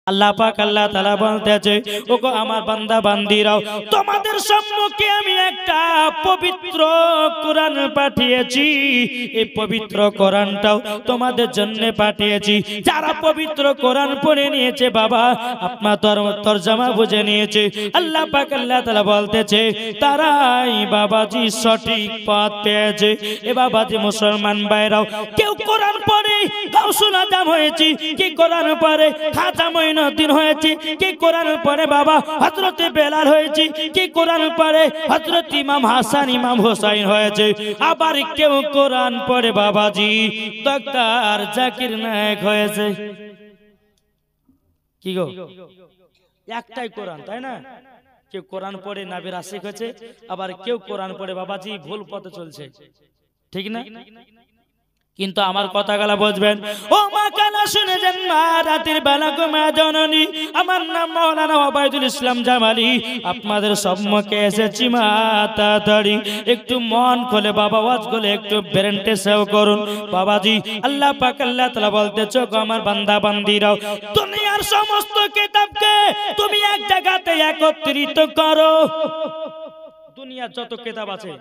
আল্লাহ পাক আল্লাহ তাআলা বলতেছে, ওগো আমার বান্দা বান্দীরাও, তোমাদের সম্মুখে আমি একটা পবিত্র কোরআন পাঠিয়েছি। এই পবিত্র কোরআনটাও তোমাদের জন্য পাঠিয়েছি। যারা পবিত্র কোরআন পড়ে নিয়েছে বাবা, আপনার তরজমা বুঝে নিয়েছে, আল্লাহ পাক আল্লাহ তাআলা বলতেছে তারাই বাবাজি সঠিক পথ পেয়েছে। এ বাবাজি মুসলমান ভাইরাও, কেউ কোরআন পড়ে গাউসুল আজম হয়েছে, কি কোরআন পড়ে খাজা দিন হয়েছে, কি কোরআন পড়ে বাবা হযরতে বেলাল হয়েছে, কি কোরআন পড়ে হযরত ইমাম হাসান ইমাম হোসেন হয়েছে। আবার কেউ কোরআন পড়ে বাবাজি ডক্টর জাকির নায়েক হয়েছে। কি গো, একটাই কোরআন, তাই না? কেউ কোরআন পড়ে নবীর আশিক হয়েছে, আবার কেউ কোরআন পড়ে বাবাজি ভুল পথে চলছে, ঠিক না? কিন্তু আমার কথাগুলো বুঝবেন। ও মা কালা শুনে যান, মা রাতের বেলা গো মা জননী, আমার নাম মাওলানা ওবায়দুল ইসলাম জামালি। আপনাদের সম্মুখে এসেছি মা, তাড়াতাড়ি একটু মন খুলে বাবা ওয়াজগুলো একটু ব্রেনটে সেভ করুন বাবাজি। আল্লাহ পাক আল্লাহ তাআলা বলতেছে, গো আমার বান্দা বান্দীরাও, দুনিয়ার সমস্ত কিতাবকে তুমি এক জায়গাতে একত্রিত করো। দুনিয়ার যত কিতাব আছে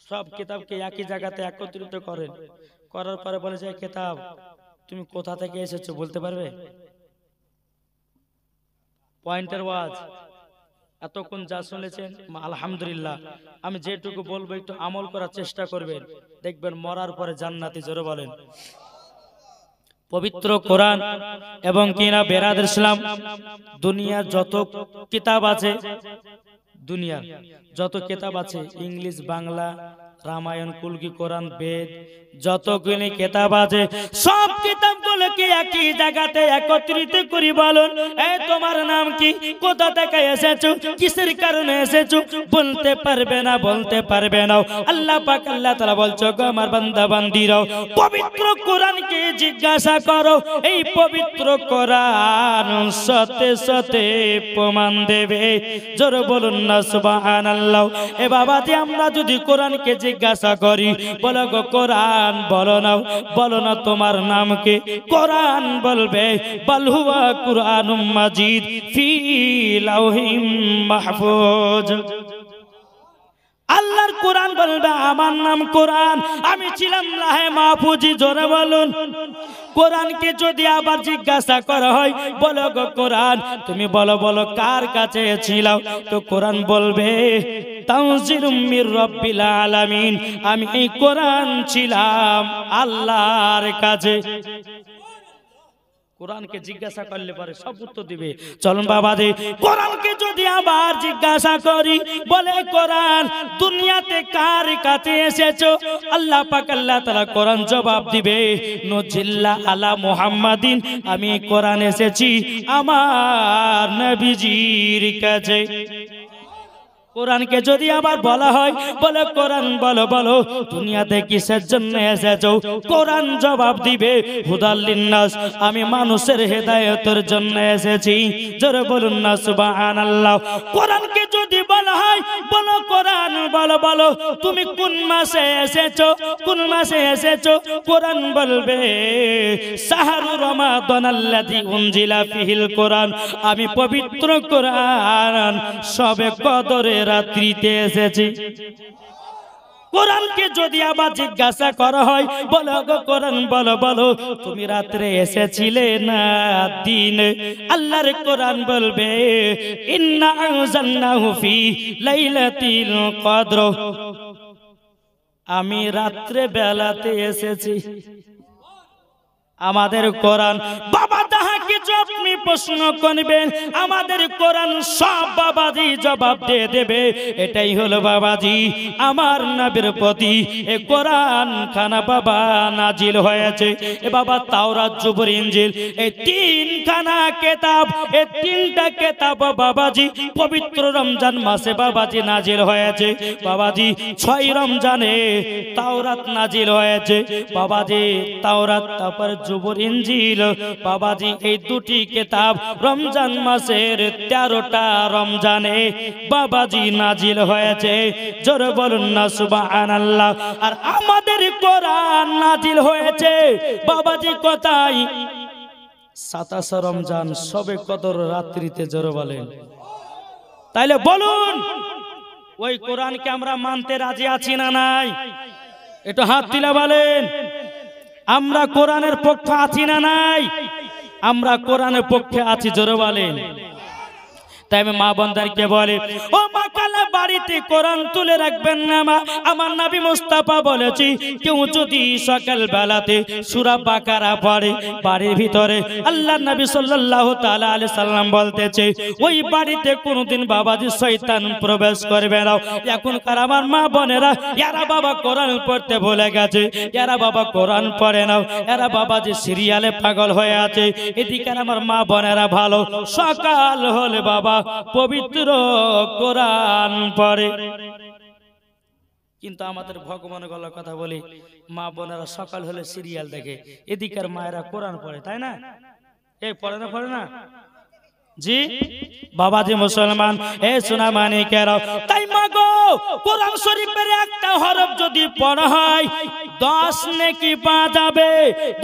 সব কিতাবকে একই জায়গাতে একত্রিত করেন, করার পরে বলে যে কিতাব তুমি কোথা থেকে এসেছো বলতে পারবে? পয়েন্টের ওয়াজ এতক্ষণ যা শুনেছেন আলহামদুলিল্লাহ, আমি যেটুকু বলবো একটু আমল করার চেষ্টা করবেন, দেখবেন মরার পরে জান্নাতি। জোরে বলেন পবিত্র কোরআন এবং কিনা বেরাদর ইসলাম, দুনিয়ার যত কিতাব আছে, দুনিয়ার যত কিতাব আছে ইংলিশ বাংলা রামায়ণ কুলকি কোরআন বেদ যতগুলি কিতাব আছে সব কিতাবগুলোকে একই জায়গাতে একত্রিত করি। বলুন এই তোমার নাম কি, কোথা থেকে এসেছো, কিসের কারণে এসেছো? বলতে পারবে না, বলতে পারবে না। আল্লাহ পাক আল্লাহ তাআলা বলছো, গো আমার বান্দা বান্দীরাও, পবিত্র কোরআনকে জিজ্ঞাসা করো, এই পবিত্র কোরআন সতে সতে প্রমাণ দেবে। জোরে বলুন না সুবহানাল্লাহ। এ বাবাজি, আমরা যদি কোরআনকে জিজ্ঞাসা করি, বলো গো কোরআন, বলো না, বলো না তোমার নাম কি? কোরআন বলবে বাল হুয়া কুরআনুম মাজিদ ফি লাউহিম মাহফুজ। আল্লাহর কোরআন বলবে আমার নাম কোরআন, আমি ছিলাম লাহে মাহফুজি। জোরে বলুন। কোরআনকে যদি আবার জিজ্ঞাসা করা হয়, বলো গো কোরআন তুমি বলো, বলো কার কাছে ছিলাও? তো কোরআন বলবে তানজিলুম মির রাব্বিল আলামিন, আমি এই কোরআন ছিলাম আল্লাহর কাছে। কোরআনকে জিজ্ঞাসা করলে পরে সব উত্তর দিবে। চলুন বাবাজি, কোরআনকে যদি আবার জিজ্ঞাসা করি, বলে কোরআন দুনিয়াতে কার কাছে এসেছো? আল্লাহ পাক আল্লাহ তাআলা কোরআন জবাব দিবে নজিল্লা আলা মুহাম্মাদিন, আমি কোরআন এসেছি আমার নবীজির কাছে। কোরআনকে যদি আবার বলা হয়, বলে কোরআন বলো, বলো দুনিয়াতে কিসের জন্য এসেছো? কোরআন জবাব দিবে হুদাল লিন্নাস, আমি মানুষের হেদায়েতের জন্য এসেছি। জোরে বলুন না সুবহানাল্লাহ। কোরআনকে যদি বলা হয়, বলো কোরআন বলো, বলো তুমি কোন মাসে এসেছো, কোন মাসে এসেছো? কোরআন বলবে শাহরু রমাদানাল্লাযী উনজিলা ফিহিল কোরআন, আমি পবিত্র কোরআন সবে কদরে রাত্রিতে এসেছি। কোরআনকে যদি আবার জিজ্ঞাসা করা হয়, বলো গো কোরআন বলো, বলো তুমি রাত্রে এসেছিলে না দিনে? আল্লাহর কোরআন বলবে ইন্না আনজালনাহু ফি লাইলাতিল কদর, আমি রাত্রে বেলাতে এসেছি। আমাদের কোরআন বাবা যাহা কিছু আপনি প্রশ্ন করবেন, আমাদের কোরআন সব বাবাজি জবাব দিয়ে দেবে। এটাই হলো বাবাজি আমার নবীর প্রতি এ কোরআন খানা বাবা নাজিল হয়েছে। এ বাবা তাওরাত জবুর ইনজিল এই তিনখানা কিতাব, এই তিনটা কিতাব বাবাজি পবিত্র রমজান মাসে বাবাজি নাজিল হয়েছে। বাবাজি 6 রমজানে তাওরাত নাজিল হয়েছে বাবাজি। তাওরাত তারপর জবুর ইনজিল বাবাজি এই দুটি কিতাব রমজান মাসের 13টা রমজানে বাবাজি নাজিল হয়েছে। জোরে বলুন না সুবহানাল্লাহ। আর আমাদের কোরআন নাজিল হয়েছে বাবাজি কোথায়? 27 রমজান সবে কদর রাত্রিতে জোরে বলেন। তাইলে বলুন ওই কোরআনকে আমরা মানতে রাজি আছি না নাই? একটু হাত তুলে বলেন আমরা কোরআনের পক্ষে আছি না নাই? আমরা কোরআনের পক্ষে আছি, জোরে বলেন। তাই আমি মা বোনদেরকে বলে, ও মা কালা বাড়িতে কোরআন তুলে রাখবেন না মা। আমার নবী মুস্তাফা বলেছি, কেউ যদি সকাল বেলাতে সূরা বাকারা পড়ে বাড়ির ভিতরে, আল্লাহর নবী সাল্লাল্লাহু তাআলা আলাইহি সাল্লাম বলতেছে ওই বাড়িতে কোনোদিন বাবাজি শয়তান প্রবেশ করবে না। এখনকার আমার মা বোনেরা এরা বাবা কোরআন পড়তে ভুলে গেছে, এরা বাবা কোরআন পড়ে না, এরা বাবাজি সিরিয়ালে পাগল হয়ে আছে। এদিকে আমার মা বোনেরা ভালো, সকাল হলে বাবা পবিত্র কোরআন পড়ে। কিন্তু আমাদের ভগবানের গলার কথা বলি, মা বোনেরা সকাল হলে সিরিয়াল দেখে, এদিকের মায়েরা কোরআন পড়ে, তাই না? এই পড়ে না, পড়ে না জি বাবাজি মুসলমান, এ সোনা মানিকেরা, তাই মাগো কোরআন শরীফের একটা হরফ যদি পড়া হয় 10 নেকি পাওয়া যাবে,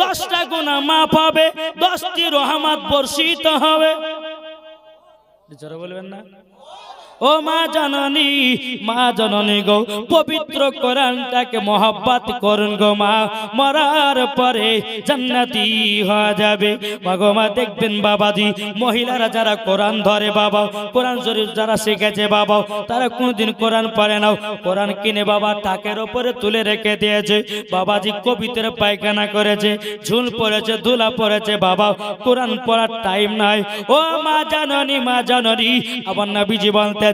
10টা গুনাহ মাফ হবে, 10টি রহমত বর্ষিত হবে। জোরে বলবেন না? ও মা জননী, মা জননী গো, পবিত্র কোরআনটাকে মহব্বত করুন গো মা, মরার পরে জান্নাতি হয়ে যাবে। মাগো মা দেখবেন বাবাজি মহিলারা যারা কোরআন ধরে বাবা, কোরআন শরীফ যারা শিখেছে বাবা, তারা কোনদিন কোরআন পড়ে না, কোরআন কিনে বাবা টাকের উপরে তুলে রেখে দিয়েছে। বাবাজি কবিতার পায়খানা করেছে, ঝুল পড়েছে, ধুলা পড়েছে বাবা, কোরআন পড়ার টাইম নাই। ও মা জননী, মা জননী, আমার নবীজি বলতে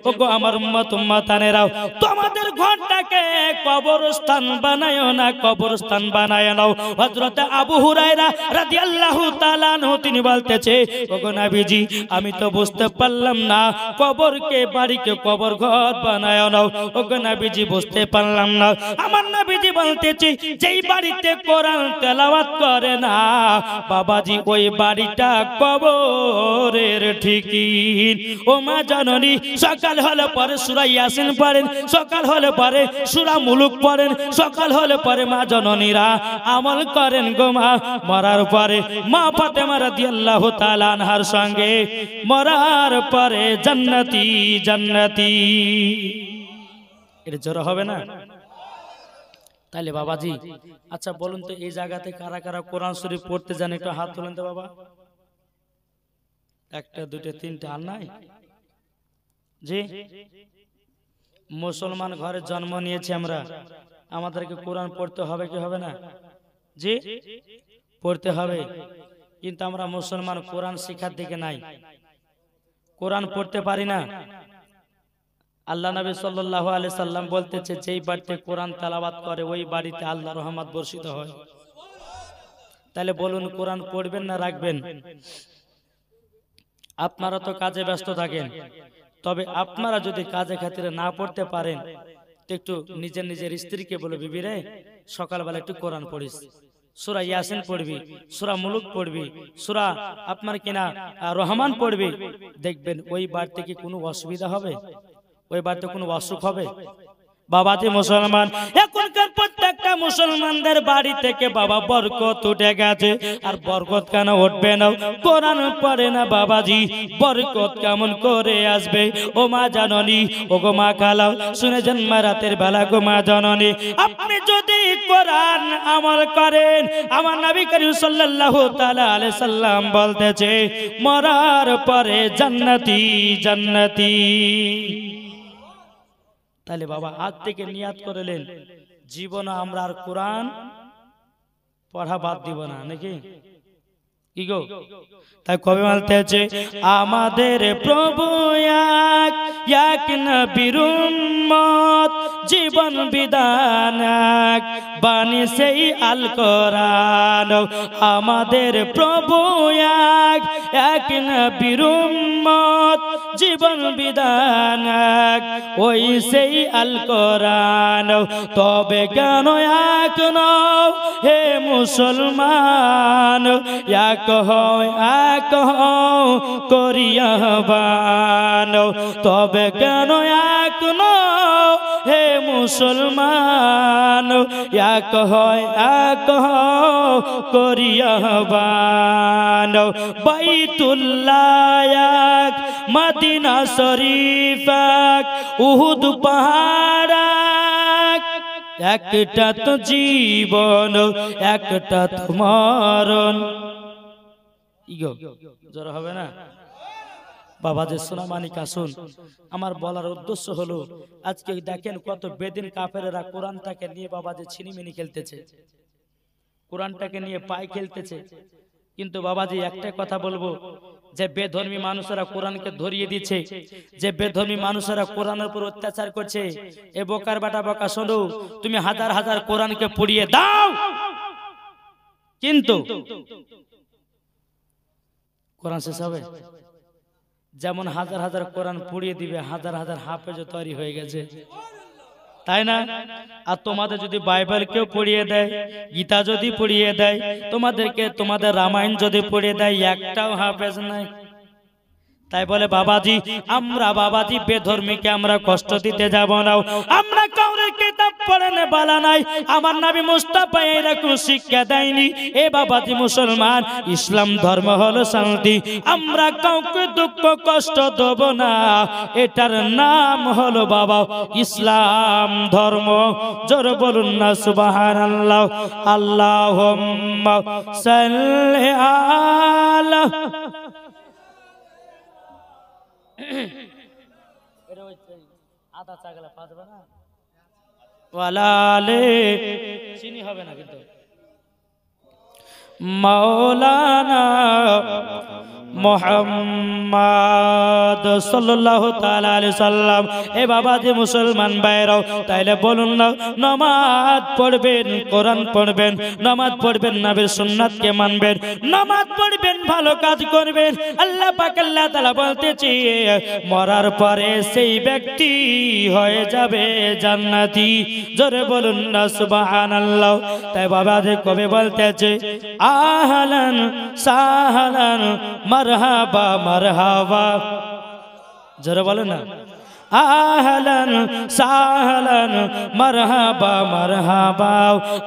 ওগো আমার উম্মত উম্মতানেরাও, তোমাদের ঘরটাকে কবরস্থান বানায়ো না, কবরস্থান বানায় নাও। হযরত আবু হুরায়রা রাদিয়াল্লাহু তাআলা আনহু তিনি বলতেছে, ওগো নবীজি আমি তো বুঝতে পারলাম না কবরকে বাড়িকে কবর ঘর বানায় নাও। ওগো নবীজি বুঝতে পারলাম না। আমার নবীজি বলতেছে যেই বাড়িতে কোরআন তেলাওয়াত করে না বাবাজি ওই বাড়িটা কবরের ঠিকিন। ও মা জননী, সকাল হলে পরে সূরা ইয়াসিন পড়েন, সকাল হলে পরে সূরা মুলুক পড়েন, সকাল হলে পরে মা জননীরা আমল করেন গো মা। মরার পরে মা ফাতেমা রাদিয়াল্লাহু তাআলা আনহার সঙ্গে মরার পরে জান্নাতি জান্নাতি। এটা জোরে হবে না? তাহলে বাবাজি আচ্ছা বলুন তো এই জায়গাতে কারা কারা কোরআন শরীফ পড়তে জানে? একটু হাত তুলেন তো বাবা। একটা দুটো তিনটা, আর নাই? জি মুসলমান ঘরে জন্ম নিয়েছি আমরা, আমাদেরকে কোরআন পড়তে হবে কি হবে না? জি পড়তে হবে। কিন্তু আমরা মুসলমান কোরআন শিক্ষার দিকে নাই, কোরআন পড়তে পারি না। আল্লাহ নবী সাল্লাল্লাহু আলাইহি সাল্লাম বলতেছে যেই বাড়িতে কোরআন তেলাওয়াত করে ওই বাড়িতে আল্লাহর রহমত বর্ষিত হয়। তাহলে বলুন কোরআন পড়বেন না রাখবেন? আপনারা তো কাজে ব্যস্ত থাকেন, তবে আপনারা যদি কাজে খাতিরে না পড়তে পারেন তো একটু নিজের নিজের স্ত্রীকে বলে, বিবি রে সকালবেলা একটু কোরআন পড়িস, সূরা ইয়াসিন পড়বি, সূরা মুলুক পড়বি, সূরা আপনার কিনা রহমান পড়বি, দেখবেন ওই বাড়িতে কি কোনো অসুবিধা হবে? ওই বাড়িতে কোনো অসুখ হবে? বাবাজি মুসলমান, এখনকার প্রত্যেকটা মুসলমানদের বাড়ি থেকে বাবা বরকত উঠে গেছে। আর বরকত কেন উঠবে না? কোরআন পড়ে না বাবাজি, বরকত কেমন করে আসবে? ও মা জননী, ও গো মা খালাও, শুনে যান মা রাতের বেলা গো মা জননী, আপনি যদি কোরআন আমল করেন, আমার নবী করিম সাল্লাল্লাহু তাআলা আলাইহি সাল্লাম বলতেছে মরার পরে জান্নাতি জান্নাতি। তাহলে বাবা আজ থেকে নিয়াত করলেন জীবনে আমরা আর কোরআন পড়া বাদ দিব না, নাকি কি গো? তাই কবি বলতেছে আমাদের প্রভু এক নবীর উম্মত, জীবন বিধান এক বাণী সেই আল কোরআন। আমাদের প্রভু এক নবীর উম্মত, জীবন বিধান এক ওই সেই আল কোরআন। তবে কেন এক নও হে মুসলমান, এক হও করিয়া বান। তবে কেন এক নও হে মুসলমান এক হয় এক করিয়া বানাও বাইতুল্লাহ এক মদিনা শরীফ এক উহুদ পাহাড় এক একটা তো জীবন একটা তো মরণ ইগো জোর হবে না বাবা যে সোনামানিক আসুন আমার বলার উদ্দেশ্য হলো আজকে দেখেন কত বেদিন কাফেরেরা কোরআনটাকে নিয়ে বাবা যে ছিনিমিনি খেলতেছে কোরআনটাকে নিয়ে পায় খেলতেছে কিন্তু বাবাজি একটা কথা বলবো যে বেধর্মী মানুষেরা কোরআনকে ধরিয়ে দিচ্ছে যে বেধর্মী মানুষেরা কোরআনের উপর অত্যাচার করছে এ বোকার বাটা বোকা শোনো তুমি হাজার হাজার কোরআনকে পুড়িয়ে দাও কিন্তু কোরআন শেষ হবে যেমন হাজার হাজার কোরআন পুড়িয়ে দিবে হাজার হাজার হাফেজ তৈরি হয়ে গেছে তাই না আর তোমাদের যদি বাইবেল কেউ পড়িয়ে দেয় গীতা যদি পড়িয়ে দেয় তোমাদেরকে তোমাদের রামায়ণ যদি পড়িয়ে দেয় একটাও হাফেজ নাই তাই বলে বাবাজি আমরা বাবাজি বেধর্মীকে আমরা কষ্ট দিতে যাব না আমরা কাউরে কিতাব পড়ে না বলা নাই আমার নবী মুস্তাফা এরকম শিক্ষা দেয়নি এ বাবাজি মুসলমান ইসলাম ধর্ম হলো শান্তি আমরা কাউকে দুঃখ কষ্ট দেব না এটার নাম হলো বাবা ইসলাম ধর্ম জোরে বলুন না সুবহানাল্লাহ আল্লাহুম্মা সাল্লি আলা আদা চাগলা পাঁচবা না ওয়ালালে চিনি হবে না কিন্তু মাওলানা মুহাম্মদ সাল্লাল্লাহু তাআলা আলাইহি সাল্লাম এ বাবা যে মুসলমান ভাইরাও তাইলে বলুন না নামাজ পড়বেন কোরআন পড়বেন নামাজ পড়বেন নবীর সুন্নাতকে মানবেন নামাজ পড়বেন ভালো কাজ করবেন আল্লাহ পাক আল্লাহ তাআলা বলতেছে মরার পরে সেই ব্যক্তি হয়ে যাবে জান্নাতি জোরে বলুন না সুবহানাল্লাহ তাই বাবা যে কবে বলতেছে আহলান সাহলান মারহাবা মারহাবা জোরে বলেন না আহলান সাহলান মারহাবা মারহাবা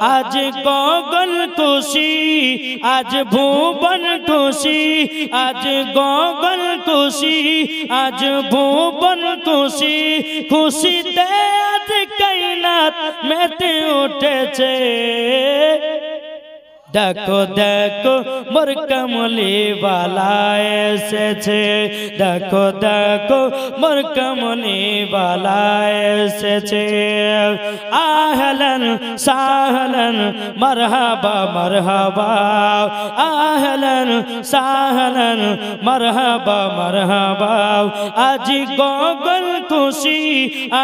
আজ গগন খুশি আজ ভুবন খুশি আজ গগন খুশি আজ ভুবন খুশি খুশিতে আজ কায়নাত মেতে উঠেছে দেখো দেখো মোর কমলি বালা এসেছে দেখো দেখো মোর কমলি বালা এসেছে আহলান সাহলান মারহাবা মারহাবা আহলান সাহলান মারহাবা মারহাবা আজ গগন খুশি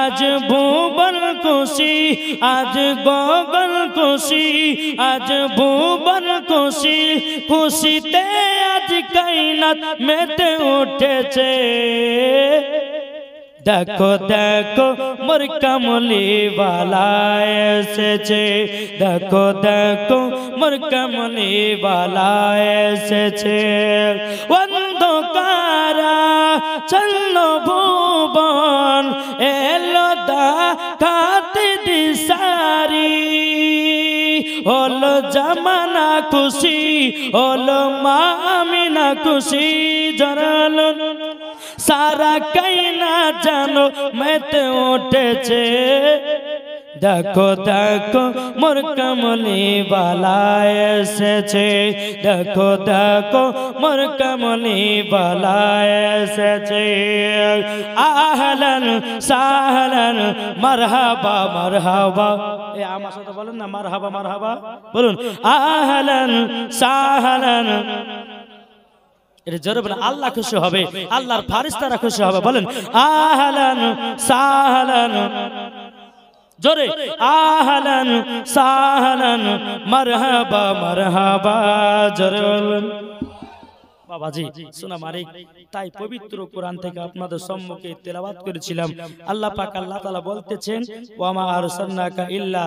আজ ভুবন খুশি আজ গগন খুশি আজ ভুবন খুশি খুশিতে আজ কায়নাত মেতে উঠেছে দেখো দেখো মোর কমলি বালা এসেছে দেখো দেখো মোর কমলি বালা এসেছে অন্ধকারা চন্ন ভুবন এলো দেখাতে দিশারি হলো জামানা খুশি হলো মা আমিনা খুশি জরালো সারা কায়না জানো মেতে উঠেছে দেখো দেখো মোর কমলি বালা এসেছে দেখো দেখো মোর কমলি বালা এসেছে আহলান সাহলান মারহাবা মারহাবা এ আমার সাথে বলেন না মারহাবা মারহাবা বলুন আহলান সাহলান এর জোরে বলেন আল্লাহ খুশি হবে আল্লাহর ফেরেশতারা খুশি হবে বলেন আহলান সাহলান জোরে আহলান সাহলান মারহাবা মারহাবা জোরে বলেন বাবাজি শোনা মালিক তাই পবিত্র কোরআন থেকে আপনাদের সম্মুখে তেলাওয়াত করেছিলাম আল্লাহ পাক আল্লাহ তাআলা বলতেছেন ওয়া মা আরসালনাকা ইল্লা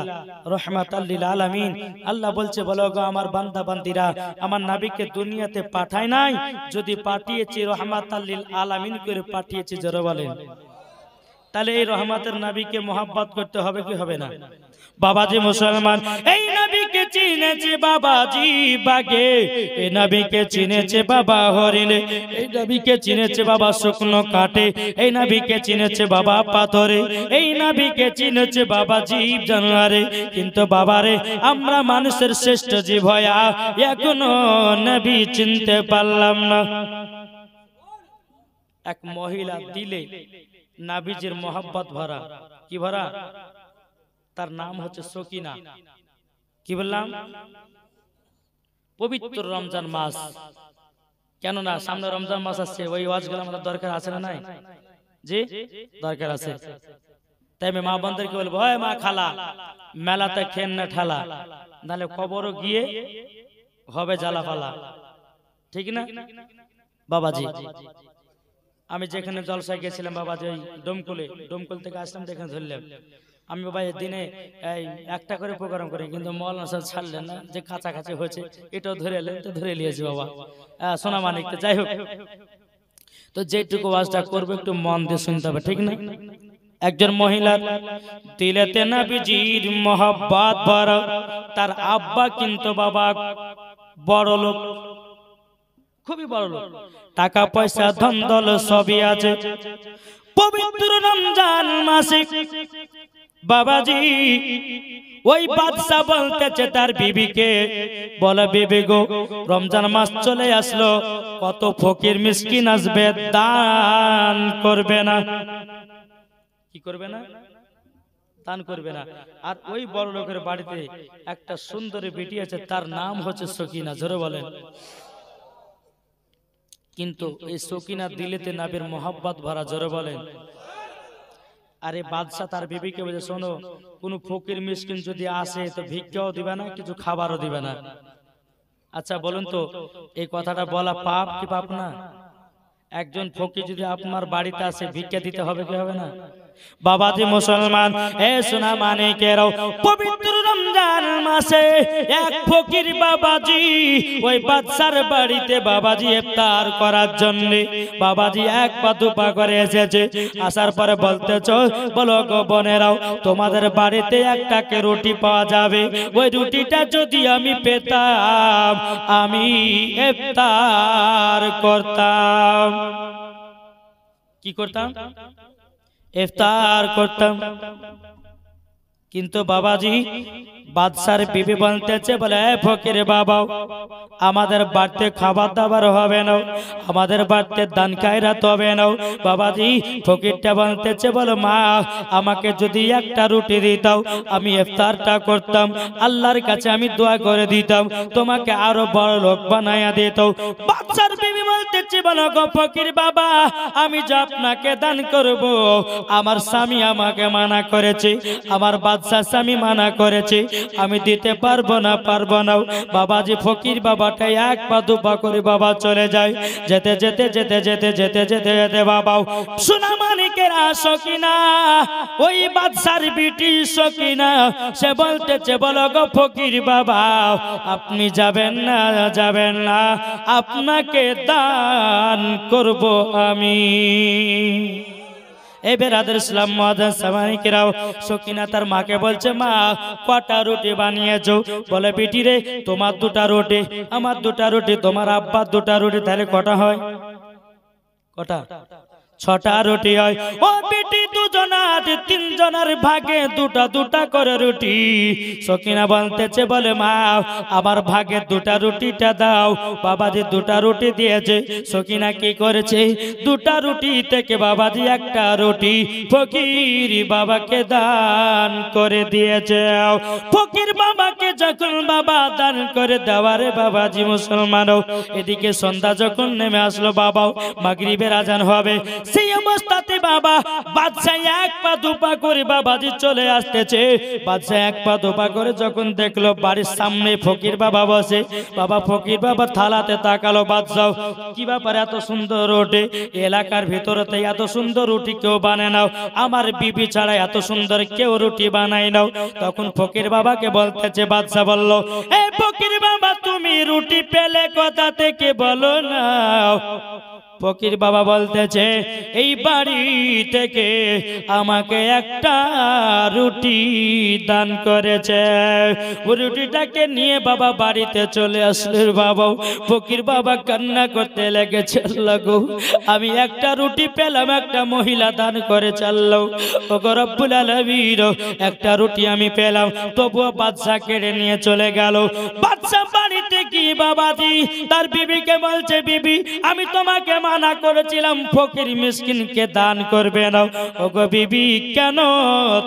রাহমাতাল লিল আলামিন আল্লাহ বলছে বলো গো আমার বান্দা বান্দীরা আমার নবীকে দুনিয়াতে পাঠাই নাই যদি পাঠিয়েছি রাহমাতাল লিল আলামিন করে পাঠিয়েছি জোরে বলেন তাহলে এই রহমতের নবীকে মোহাব্বত করতে হবে কি হবে না? বাবাজি মুসলমান, এই নবীকে চিনেছে বাবাজি বাগে, এই নবীকে চিনেছে বাবা হরিণে, এই নবীকে চিনেছে বাবা শুকনো কাঠে, এই নবীকে চিনেছে বাবা পাথরে, এই নবীকে চিনেছে বাবা জীব জানোয়ারে। কিন্তু বাবারে আমরা মানুষের শ্রেষ্ঠ জীব হয়া এখনো নবী চিনতে পারলাম না। এক মহিলা দিলে নবীজির মোহাব্বত ভরা, কি ভরা? তার নাম হচ্ছে সকিনা। কি বললাম? পবিত্র রমজান মাস, কেন না সামনে রমজান মাস আসছে, ওই ওয়াজগুলো আমাদের দরকার আছে না নাই? জি দরকার আছে। তাই আমি মা বোনদেরকে বলবো, ওই মা খালা মেলাতে খেন না ঠালা, নাহলে কবরও গিয়ে হবে জ্বালাপালা, ঠিক না বাবাজি? আমি যেখানে জলসায় গেছিলাম বাবাজি, ওই ডোমকল থেকে আসলাম, যেখানে ধরলাম আমি বাবা দিনে এই একটা করে প্রোগ্রাম করি, কিন্তু মৌলানা সাহেব ছাড়লেন না, যে কাছাকাছি হয়েছে এটাও ধরে এলেন, তো ধরে নিয়েছি বাবা সোনা মানিক। তো যাই হোক, তো যেটুকু ওয়াজটা করবো একটু মন দিয়ে শুনতে হবে, ঠিক না? একজন মহিলার দিলেতে নবীজির মোহাব্বত ভরা, তার আব্বা কিন্তু বাবা বড় লোক, খুবই বড় লোক, টাকা পয়সা ধন দল সবই আছে। পবিত্র রমজান মাসে বাবাজি ওই বাদশা বলতেছে তার বিবিকে, বলে বিবি গো রমজান মাস চলে আসলো, কত ফকির মিসকিন আসবে, দান করবে না? কি করবে না? দান করবে না। আর ওই বড় লোকের বাড়িতে একটা সুন্দরী বেটি আছে, তার নাম হচ্ছে সকিনা, জোরে বলেন। কিন্তু এই সকিনা দিলেতে নবীর মোহাব্বত ভরা, জোরে বলেন। আরে বাদশা তার বিবিকে বলে, শোনো কোন ফকির মিসকিন যদি আসে তো ভিক্ষাও দিবে না, কিছু খাবারও দিবে না। আচ্ছা বলুন তো এই কথাটা বলা পাপ কি পাপ না? একজন ফকির যদি আপনার বাড়িতে আসে ভিক্ষা দিতে হবে কি হবে না? বাবাজি মুসলমান, এ সোনা মানিকেরাও, পবিত্র রমজান মাসে এক ফকির বাবাজি ওই বাদশার বাড়িতে বাবাজি ইফতার করার জন্য বাবাজি এক পা দুপা করে এসেছে। আসার পরে বলতেছ, বলো গো বোনেরাও, তোমাদের বাড়িতে একটাকে রুটি পাওয়া যাবে, ওই রুটিটা যদি আমি পেতাম আমি ইফতার করতাম। কি করতাম? ইফতার করতাম। কিন্তু বাবাজি বাদশার বিবি বলতেছে, বলে ফকির বাবা আমাদের বাড়িতে খাবার দাবার হবে না, আমাদের বাড়িতে দান খায়রাত হবে না। বাবাজি ফকিরটা বলতেছে, বলে মা আমাকে যদি একটা রুটি দিতাও আমি ইফতারটা করতাম, আল্লাহর কাছে আমি দোয়া করে দিতাম, তোমাকে আরো বড় লোক বানায়া দিত। বাদশার বিবি বলতেছে, বলো গো ফকির বাবা, আমি যে আপনাকে দান করব, আমার স্বামী আমাকে মানা করেছে, আমার বাদশার স্বামী মানা করেছে, আমি দিতে পারবো না। বাবাজি ফকির বাবাটা এক পা দুপা করে বাবা চলে যায়। যেতে যেতে যেতে যেতে যেতে যেতে যেতে বাবা সোনা মানিকেরা সকিনা, ওই বাদশার বিটি সকিনা, সে বলতেছে, বলো গো ফকির বাবা আপনি যাবেন না, যাবেন না, আপনাকে দান করব আমি। এই বেরাদার ইসলাম মুআজ্জাজ সামানিকেরাও, সকিনা তার মাকে বলছে, মা কটা রুটি বানিয়েছো? বলে বেটি রে তোমার দুটা রুটি, আমার দুটা রুটি, তোমার আব্বার দুটা রুটি, তাহলে কটা হয়? কটা? 6টা রুটি হয়। ও বেটি দুজনার তিনজনের ভাগে দুটা দুটা করে রুটি। সকিনা বলতেছে, বলে মা আমার ভাগে দুটা রুটিটা দাও। বাবাজি দুটা রুটি দিয়েছে। সকিনা কি করেছে? দুটা রুটি থেকে বাবাজি একটা রুটি ফকির বাবাকে দান করে দিয়েছে। ফকির বাবাকে যখন বাবা দান করে দেওয়ারে বাবাজি মুসলমানও, এদিকে সন্ধ্যা যখন নেমে আসলো, বাবাও মাগরিবের আজান হবে, সেই অবস্থাতে বাবা বাদশা এক পা দুপা করে বাবাজি চলে আসতেছে। বাদশা এক পা দুপা করে যখন দেখলো বাড়ির সামনে ফকির বাবা বসে, বাবা ফকির বাবা থালাতে তাকালো। বাদশা কি ব্যাপার, এত সুন্দর রুটি এলাকার ভিতরতে এত সুন্দর রুটি কেউ বানায় নাও, আমার বিবি ছাড়া এত সুন্দর কেউ রুটি বানাই নাও। তখন ফকির বাবাকে বলতেছে, বাদশা বলল, এই ফকির বাবা তুমি রুটি পেলে কোথা থেকে বলো না? ফকির বাবা বলতেছে এই বাড়ি থেকে আমাকে একটা রুটি দান করেছে। ওই রুটিটাকে নিয়ে বাবা বাড়িতে চলে আসলেন। বাবা ফকির বাবা কান্না করতে লেগেছে, আল্লাহ গো আমি একটা রুটি পেলাম, একটা মহিলা দান করে চাললো। ও গো রব্বুল আলামিন একটা রুটি আমি পেলাম, তবুও বাদশা কেড়ে নিয়ে চলে গেল। বাদশা বাড়িতে কি বাবাজি তার বিবিকে বলছে, বিবি আমি তোমাকে মানা করেছিলাম ফকির মিসকিনকে দান করবে না। ও গো বিবি কেন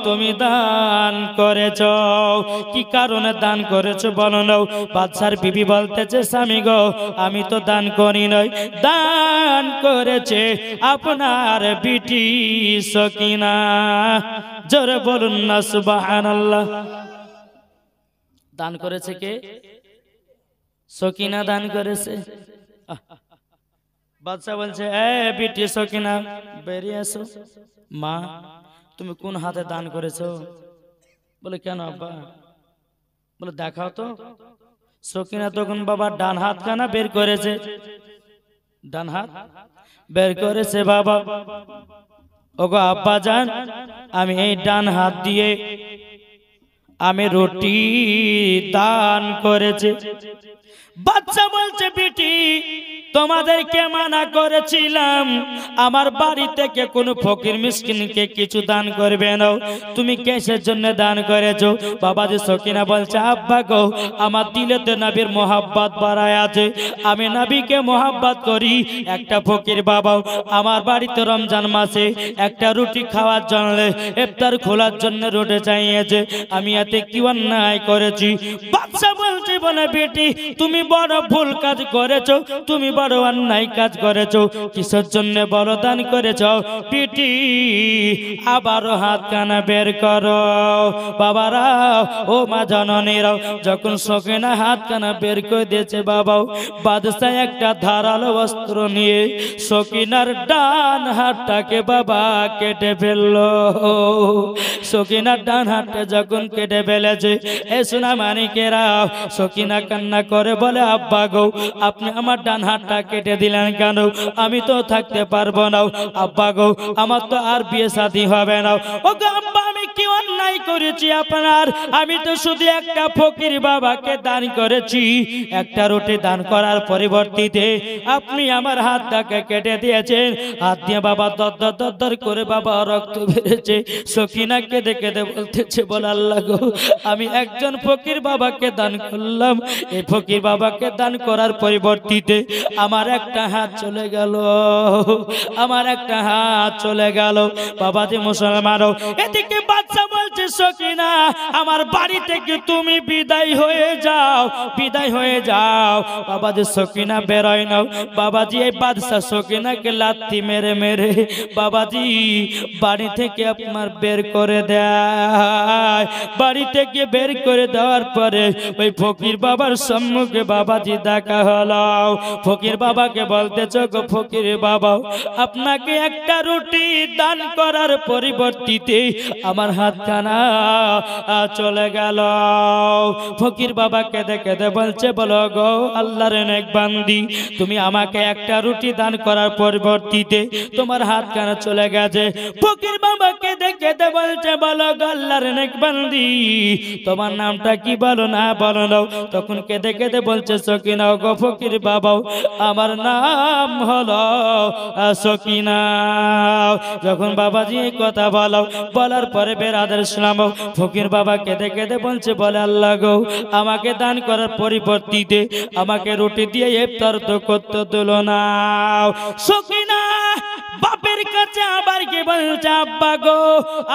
তুমি দান করেছ, কি কারণে দান করেছো বলো না। বাদশার বিবি বলতেছে স্বামী গো আমি তো দান করি নাই, দান করেছে আপনার বিটি সকিনা। জোরে বলুন না সুবহানাল্লাহ। দান করেছে কে? সকিনা দান করেছে। বাদশা বলছে এ বিটি সকিনা বেরিয়ে এসো। মা তুমি কোন হাতে দান করেছো? বলে কেন আব্বা? বলে দেখাও তো। সকিনা তখন বাবা ডান হাত খানা বের করেছে, ডান হাত বের করেছে। বাবা ওগো আব্বা জান আমি এই ডান হাত দিয়ে আমি রুটি দান করেছি। বাচ্চা বলছে বেটি তোমাদেরকে মানা করেছিলাম আমার বাড়ি থেকে কোনো ফকির মিসকিনকে কিছু দান করবে না, তুমি কিসের জন্য দান করেছো? বাবাজি সকিনা বলছে আব্বা গো আমার দিলেতে নবীর মোহাব্বত বাড়ায় আছে, আমি নবীকে মোহাব্বত করি। একটা ফকির বাবা আমার বাড়িতে রমজান মাসে একটা রুটি খাওয়ার জন্য ইফতার খোলার জন্য রুটি চাইছে, আমি এতে কি অন্যায় করেছি? বাদশা বলছে বলে বেটি তুমি বড় ভুল কাজ করেছো, তুমি বড় অন্যায় কাজ করেছো। কিসের জন্য বড় দান করেছো? বেটি আবারও হাত কানা বের করো। বাবারা ও মা জননীরাও যখন সকিনা হাত কানা বের করে দিয়েছে বাবাও বাদশা একটা ধারালো অস্ত্র নিয়ে সকিনার ডান হাতটাকে বাবা কেটে ফেললো। সকিনার ডান হাতটা যখন কেটে ফেলেছে এ সোনা মানিকেরা সকিনা কান্না করে বলে আব্বা গো আপনি আমার ডান হাতটা কেটে দিলেন কেন? আমি তো থাকতে পারবো না। আব্বা গো আমার তো আর বিয়ে শাদী হবে না। ও গো আব্বা আমি কি অন্যায় করেছি আপনার? আমি তো শুধু একটা ফকির বাবাকে দান করেছি, একটা রুটি দান করার পরিবর্তিতে আপনি আমার হাতটাকে কেটে দিয়েছেন। হাত দিয়ে বাবা দর করে বাবা রক্ত বেরিয়েছে। সকিনা কেঁদে কেঁদে বলতেছে বলে আল্লাহ গো আমি একজন ফকির বাবাকে দান করলাম, এই ফকির বাবাকে দান করার পরিবর্তিতে আমার একটা হাত চলে গেল, আমার একটা হাত চলে গেল। বাবাজি মুসলমানও এদিকে বাদশা বলছে সকিনা আমার বাড়ি থেকে তুমি বিদায় হয়ে যাও, বিদায় হয়ে যাও। বাবাজি সকিনা বেরোয় নাও। বাবাজি এই বাদশা সকিনাকে লাথি মেরে মেরে বাবাজি বাড়ি থেকে আপনার বের করে দেয়। বাড়ি থেকে বের করে দেওয়ার পরে ওই ফকির বাবার সম্মুখে বাবাজি দেখা হলো। ফকির বাবাকে বলতেছো গো ফকির বাবা আপনাকে একটা রুটি দান করার পরিবর্তিতে আমার হাতখানা চলে গেল। ফকির বাবা কেঁদে কেঁদে বলছে বলো গো আল্লাহর নেক বান্দি তুমি আমাকে একটা রুটি দান করার পরিবর্তিতে তোমার হাতখানা চলে গেছে। ফকির বাবা কেঁদে কেঁদে বলছে বলো গো আল্লাহর নেক বান্দি তোমার নামটা কি বলো না বলো না। তখন কেঁদে কেঁদে বলছে সকিনা গো ফকির বাবা আমার নাম হলো সকিনা। যখন বাবাজি এই কথা বলো বলার পরে বেরাদার ইসলাম ফকির বাবা কেঁদে কেঁদে বলছে বলে আল্লাহ গো আমাকে দান করার পরিবর্তিতে আমাকে রুটি দিয়ে ইফতার তো করতে দিল না। সকিনা বাপের কাছে আবার কি বলছে আব্বা গো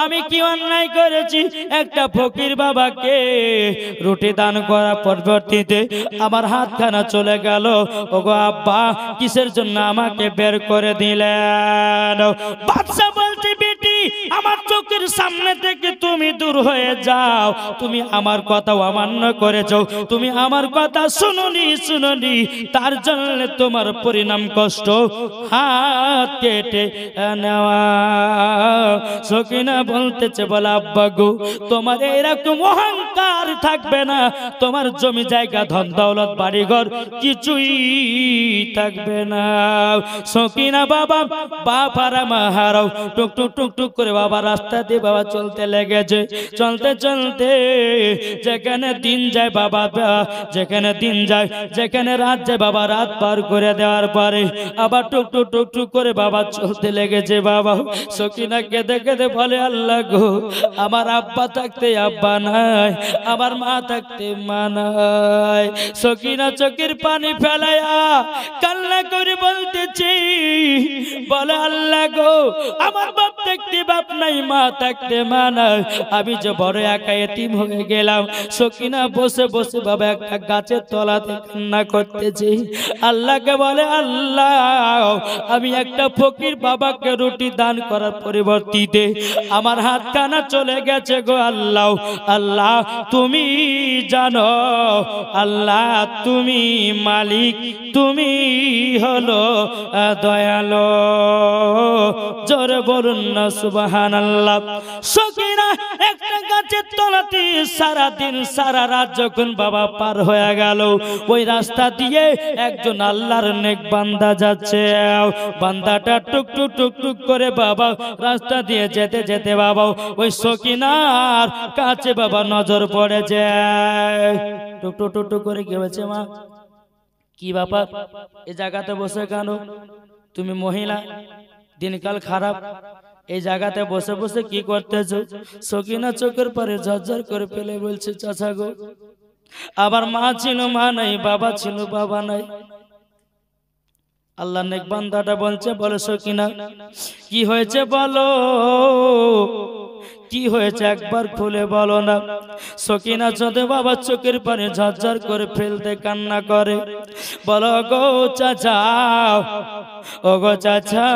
আমি কি অন্যায় করেছি? একটা ফকির বাবাকে রুটি দান করার পরিবর্তিতে আমার হাতখানা চলে গেল। ওগো আব্বা কিসের জন্য আমাকে বের করে দিলেন? বাদশা বলছে বেটি আমার চোখের সামনে থেকে তুমি দূর হয়ে যাও। তুমি আমার কথা অমান্য করেছো, তুমি আমার কথা শুনুনি, তার জন্য তোমার পরিণাম কষ্ট, হাত কেটে নেওয়া। সকিনা বলতেছে, বলে আব্বা গো, তোমার এরকম অহংকার থাকবে না, তোমার জমি জায়গা ধন দৌলত বাড়িঘর কিছুই থাকবে না। সকিনা বাবা বাবারা মাহারাও টুক টুক টুক টুক করে বাবা রাস্তা দিয়ে বাবা চলতে লেগেছে। চলতে চলতে যেখানে দিন যায় বাবা, যেখানে দিন যায়, যেখানে রাত যায় বাবা, রাত পার করে দেওয়ার পরে আবার টুক টুক টুক টুক করে বাবা চলতে লেগেছে। বাবা সকিনা কেঁদে কেঁদে বলে, আল্লাহ গো, আমার আব্বা থাকতে আব্বা নাই, আমার মা থাকতে মা নাই। সকিনা চোখের পানি ফেলায়া কান্না করে বলতেছি, বলে আল্লাহ গো, আমার বাপ থাকতে বাপ নাই, মা থাকতে মা নাই, আমি যে বড় একা এতিম হয়ে গেলাম। সকিনা বসে বসে বাবা একটা গাছের তলাতে কান্না করতেছি। আল্লাহকে বলে, আল্লাহ, আমি একটা ফকির বাবাকে রুটি দান করার পরিবর্তে আমার হাত কানা চলে গেছে গো আল্লাহ। আল্লাহ তুমি জানো, আল্লাহ তুমি মালিক, তুমি হলো দয়ালু। জোরে বলুন না সুবহানাল্লাহ। সকিনা একটা গাছের তলাতে সারা দিন সারা রাত যখন বাবা পার হয়ে গেল, ওই রাস্তা দিয়ে একজন আল্লাহর নেক বান্দা যাচ্ছে। বান্দাটা টুক টুক টুক টুক করে বাবা রাস্তা দিয়ে যেতে যেতে বাবা ওই সকিনার কাছে বাবা নজর পড়ে যায়। টুক টুক টুক টুক করে কি হয়েছে মা, কি ব্যাপার, এই জায়গাতে বসে কেন? তুমি মহিলা, দিনকাল খারাপ, এই জায়গাতে বসে বসে কি করতেছো? সকিনা চোখের পরে ঝরঝর করে ফেলে বলছে, চাচা গো, আবার মা ছিল মা নাই, বাবা ছিল বাবা নাই। আল্লাহ নেক বান্দাটা বলছে, বলে সকিনা কি হয়েছে বলো, কি হয়েছে একবার খুলে বলো না। সকিনা যদি বাবা চোখের পানি ঝরঝর করে ফেলতে কান্না করে, বলো গো চাচা, ও গো চাচা,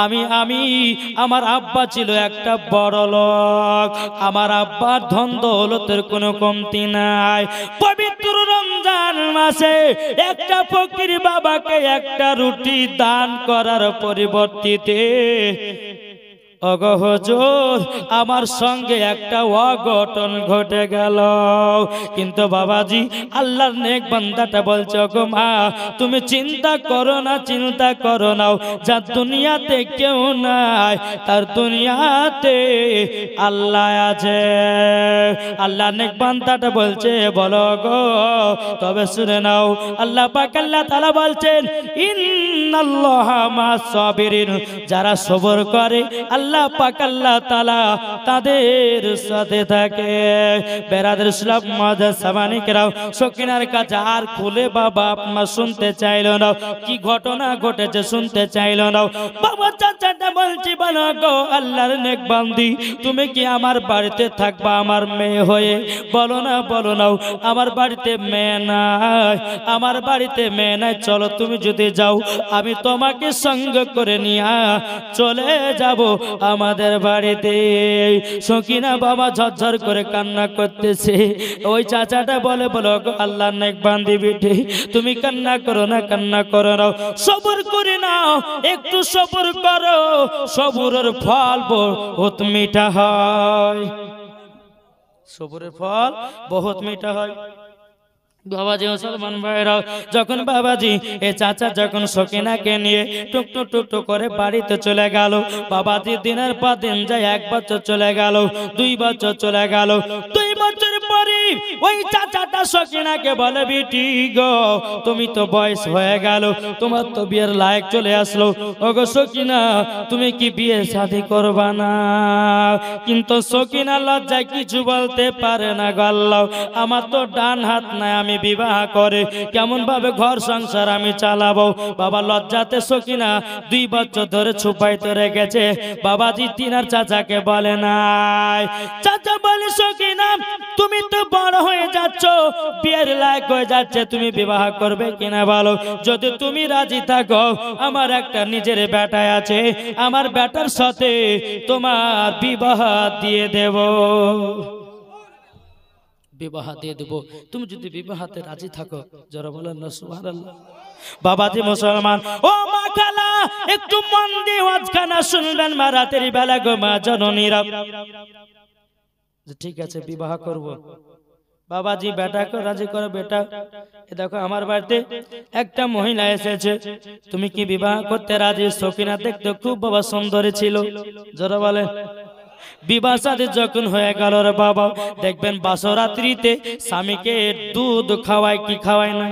আমি আমার আব্বা ছিল একটা বড় লোক, আমার আব্বার ধন দৌলতের কোনো কমতি নাই। পবিত্র রমজান মাসে একটা ফকির বাবাকে একটা রুটি দান করার পরিবর্তে ওগো হুজুর, আমার সঙ্গে একটা অঘটন ঘটে গেল। কিন্তু বাবাজি আল্লাহর নেক বান্দাটা বলছে, ওগো মা, তুমি চিন্তা করো না, চিন্তা করো না, যার দুনিয়াতে কেউ নাই তার দুনিয়াতে আল্লাহ আছে। আল্লাহ নেক বান্দাটা বলছে, বলো গো, তবে শুনে নাও, আল্লাহ পাক আল্লাহ তাআলা বলছেন, ইন্নাল্লাহা মা'আস সাবিরিন, যারা সবর করে আল্লাহ পাক আল্লাহ তাআলা তাদের সাথে থাকে। বেরাদের ইসলাম মাদার সামানিকরাও সকিনার কাছে আর খুলে বাবা আপনা শুনতে চাইল না, কি ঘটনা ঘটেছে শুনতে চাইল না। বাবা চাচাটা বলছি, বলো গো আল্লাহর নেক বান্দি, তুমি কি আমার বাড়িতে থাকবা আমার মেয়ে হয়ে? বলো না, বলো না, আমার বাড়িতে মেয়ে নাই, আমার বাড়িতে মেয়ে নাই, চলো তুমি যদি যাও আমি তোমাকে সঙ্গ করে নিয়ে চলে যাব আমাদের বাড়িতে। সকিনা বাবা ঝরঝর করে কান্না করতেছে। ওই চাচাটা বলে, বলো আল্লাহর নেক বান্দি বেটি, তুমি কান্না করো না, কান্না করো না, সবর করে নাও, একটু সবর করো, সবরের ফল বহুত মিঠা হয়, সবরের ফল বহুত মিঠা হয়। বাবাজি মুসলমান ভাইরা, যখন বাবাজি এ চাচা যখন সকিনাকে নিয়ে টুক টুক টুক টুক করে বাড়িতে চলে গেল, বাবাজি দিনের পর দিন যায়, 1 বছর চলে গেল, 2 বছর চলে গেল। 2 বছর পরে ওই চাচাটা সকিনাকে বলে, বিটি গো, তুমি তো বয়স হয়ে গেল, তোমার তো বিয়ের লায়ক চলে আসলো, ওগো সকিনা, তুমি কি বিয়ে শাদী করবা না? কিন্তু সকিনা লজ্জায় কিছু বলতে পারে না। গল্লাও, আমার তো ডান হাত নাই, আমি বিবাহ করে কেমন ভাবে ঘর সংসার আমি চালাবো? বাবা লজ্জাতে সকিনা 2 বছর ধরে ছুপাইতে রেখেছে। বাবাজি তিনার চাচাকে বলে নাই। চাচা বলে, সকিনা তুমি তো বড় হয়ে যাচ্ছ, বিয়ের লায়ক হয়ে যাচ্ছে, তুমি বিবাহ করবে কিনা বলো। যদি তুমি রাজি থাকো, আমার একটা নিজের বেটা আছে, আমার বেটার সাথে তোমার বিবাহ দিয়ে দেব, বিবাহ দিয়ে দেব। তুমি যদি বিবাহতে রাজি থাকো, যারা বলেন না সুবহানাল্লাহ। বাবাজি মুসলমান, ও মা খালা, একটু মন দিয়ে ওয়াজখানা শুনবেন মা, রাতের বেলা গো মা জননীরা। ঠিক আছে বিবাহ করব। বাবাজি বেটাকে রাজি করো। বেটা, এ দেখো আমার বাড়িতে একটা মহিলা এসেছে, তুমি কি বিবাহ করতে রাজি? সকিনা দেখতে খুব বাবা সুন্দরী ছিল, যারা বলেন। বিবাহ শাদী যখন হয়ে গেল রে বাবা, দেখবেন বাসরাত্রিতে স্বামীকে দুধ খাওয়ায়, কি খাওয়ায় না,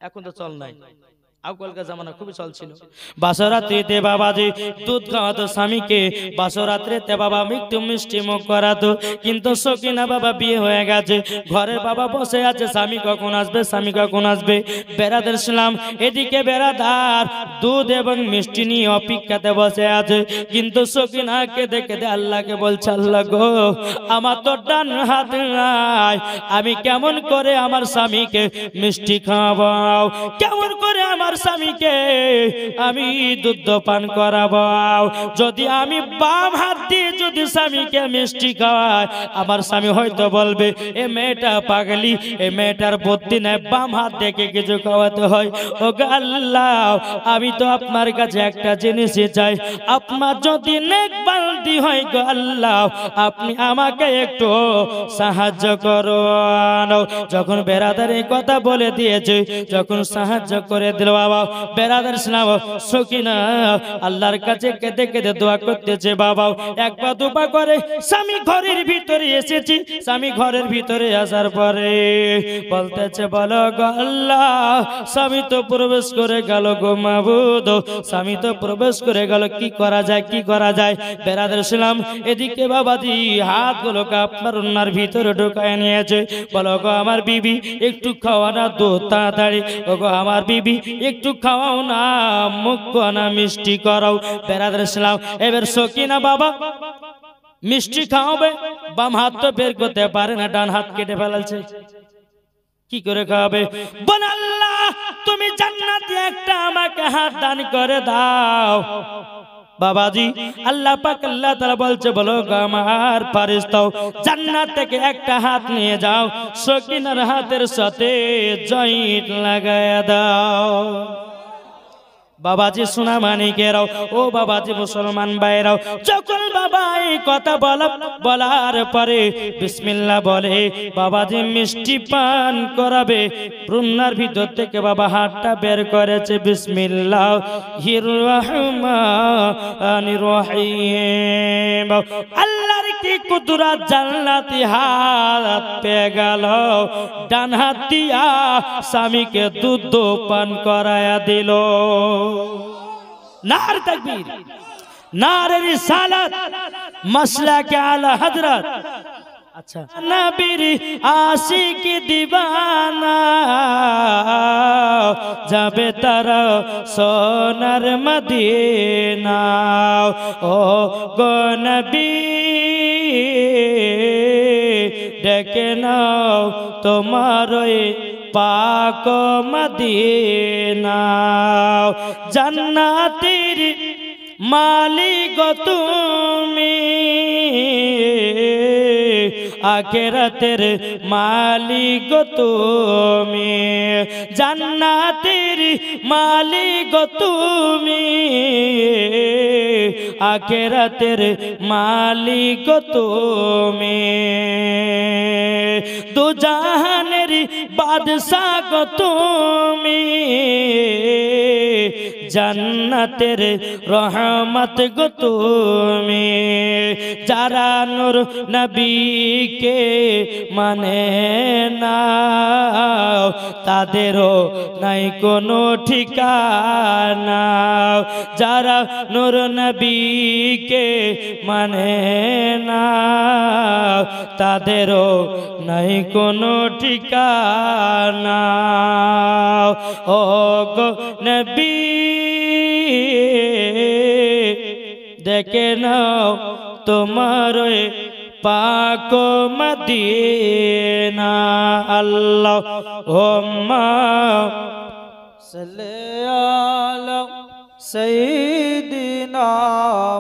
এখন তো চল নাই, আজকালকার জামানা খুবই চলছিল। বাসরাত্রিতে বাবাজি দুধ খাওয়াতো স্বামীকে, বাসরাত্রিতে বাবা একটু মিষ্টি মুখ করাতো। কিন্তু সকিনা বাবা বিয়ে হয়ে গেছে, ঘরের বাবা বসে আছে, স্বামী কখন আসবে, স্বামী কখন আসবে। বেড়াদের ছিলাম, এদিকে বেড়াদার দুধ এবং মিষ্টি নিয়ে অপেক্ষাতে বসে আছে। কিন্তু সকিনাকে দেখে আল্লাহকে বলছে, আল্লাহ গো, আমার তো ডান হাত নাই, আমি কেমন করে আমার স্বামীকে মিষ্টি খাওয়াবো, কেমন করে আমার স্বামীকে আমি দুধ পান করাবো। যদি আমি বাম হাত দিয়ে যদি স্বামীকে মিষ্টি খাওয়াই, আমার স্বামী হয়তো বলবে এ মেয়েটা পাগলি, এ মেয়েটার বুদ্ধি নাই, বাম হাত থেকে কিছু খাওয়াতে হয়। ও আল্লাহ, আমি তো আপনার কাছে একটা জিনিসই চাই, আপনার যদি নেক বান্দি হয় গো আল্লাহ, আপনি আমাকে একটু সাহায্য করুন। যখন বেরাদার এই কথা বলে দিয়েছে, যখন সাহায্য করে দিল বাবা, বেরাদার শোনাবো সকিনা আল্লাহর কাছে কেঁদে কেঁদে দোয়া করতেছে। বাবা একবার দুপা করে স্বামী ঘরের ভিতরে এসেছি, স্বামী ঘরের ভিতরে আসার পরে বলতেছে, বলো গো আল্লাহ, স্বামী তো প্রবেশ করে গেল গো মাবুদ, স্বামী তো প্রবেশ করে গেল, কি করা যায়, কি করা যায়। বেরাদার শোনাম, এদিকে বাবাজি হাতগুলোকে আপনার ওনার ভিতরে ঢোকায় নিয়েছে। বলো গো আমার বিবি, একটু খাওয়া না দুধ তাড়াতাড়ি, ও গো আমার বিবি একটু খাওয়াও না, মুখ না মিষ্টি করাও। বেরাদার সালাম, এবার সকিনা বাবা মিষ্টি খাওয়াবে, বাম হাত তো বের করতে পারে না, ডান হাত কেটে ফেলাছে, কি করে খাওয়াবে? বল আল্লাহ, তুমি জান্নাতে একটা আমাকে হাত দান করে দাও। বাবাজি আল্লাহ পাক আল্লাহ তাআলা বলছে, বলো গো আমার ফেরেশতাও, জান্নাত থেকে একটা হাত নিয়ে যাও, সকিনার হাতের সাথে জয়েন্ট লাগায়া দাও। বাবাজি সোনা মানিকেরাও, ও বাবাজি মুসলমান ভাইরাও, যখন বাবা এই কথা বলার পরে বিসমিল্লাহ বলে বাবাজি মিষ্টি পান করাবে, রুন্নার ভিতর থেকে বাবা হাতটা বের করেছে, বিসমিল্লাহির রহমানির রহিম। আল্লাহর কি কুদরত, জান্নাতি হাত পেয়ে গেল, ডান হাত দিয়া স্বামীকে দুধ পান করায়া দিল। নার তাকবীর, নারে রিসালাত, মাসলাকে আলা হযরত। আচ্ছা, নবীর আশিক দিওয়ানা যাবে তারা সোনার মদিনা, ও গো নবী ডেকে নাও তোমার পাক মদিনা, জান্নাতের মালিক তুমি, আখিরাতের মালিক তুমি, জান্নাতের মালিক তুমি, আখিরাতের মালিক তুমি, দু জাহানের বাদশাহ তুমি, জান্নাতের রহমত গো তুমি। যারা নূর নবীকে মানে না, তাদেরও নাই কোনো ঠিকানা, যারা নূর নবীকে মানে না, তাদেরও নাই কোনো ঠিকানা। ও গো নবী দেখে নাও তোমার पाक मदीना अल्लाहुम्मा सल्ले अला सय्यिदिना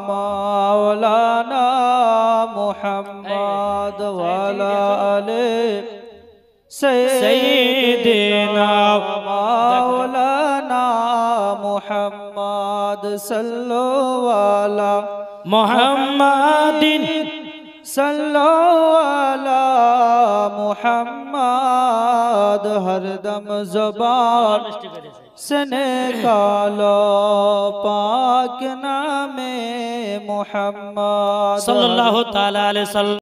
मौलाना मुहम्मद वाला आले सय्यिदिना मौलाना मुहम्मद सल्लल्लाहु अला मुहम्मदिन सल्लल्लाहु अला मुहम्मद हरदम ज़बान से निकालो पाक नामे मुहम्मद सल्लल्लाहु ताला अलैहि वसल्लम।